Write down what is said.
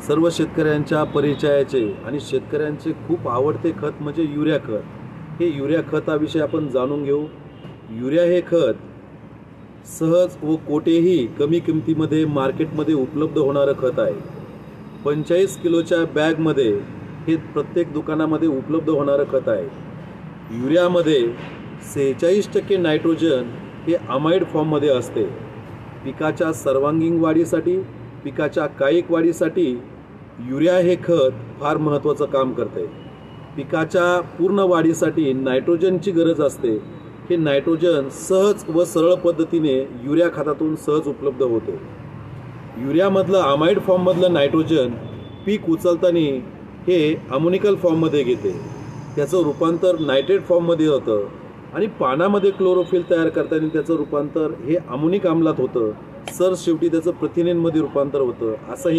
सर्व शेतकऱ्यांच्या परिचयाचे आणि शेतकऱ्यांचे खूप आवडते खत म्हणजे युरिया खत. हे युरिया खताविषयी आपण जाणून घेऊ. युरिया हे खत सहज व कोठेही कमी किमतीमध्ये मार्केटमध्ये उपलब्ध होणारं खत आहे. 45 किलोच्या बॅगमध्ये हे प्रत्येक दुकानामध्ये उपलब्ध होणारं खत आहे. युरियामध्ये 46% नायट्रोजन हे अमाइड फॉर्ममध्ये असते. पिकाच्या सर्वांगीण वाढीसाठी, पिकाच्या कायिक वाढीसाठी युरिया हे खत फार महत्त्वाचं काम करते. पिकाच्या पूर्ण वाढीसाठी नायट्रोजनची गरज असते. हे नायट्रोजन सहज व सरळ पद्धतीने युरिया खतातून सहज उपलब्ध होते. युरियामधलं अमाइड फॉर्ममधलं नायट्रोजन पीक उचलताना हे अमोनिकल फॉर्ममध्ये घेते. त्याचं रूपांतर नायट्रेट फॉर्ममध्ये होतं आणि पानामध्ये क्लोरोफिल तयार करताना त्याचं रूपांतर हे अमोनिक आम्लात होतं. शेवटी त्याचं प्रथिनेमध्ये रूपांतर होतं. असं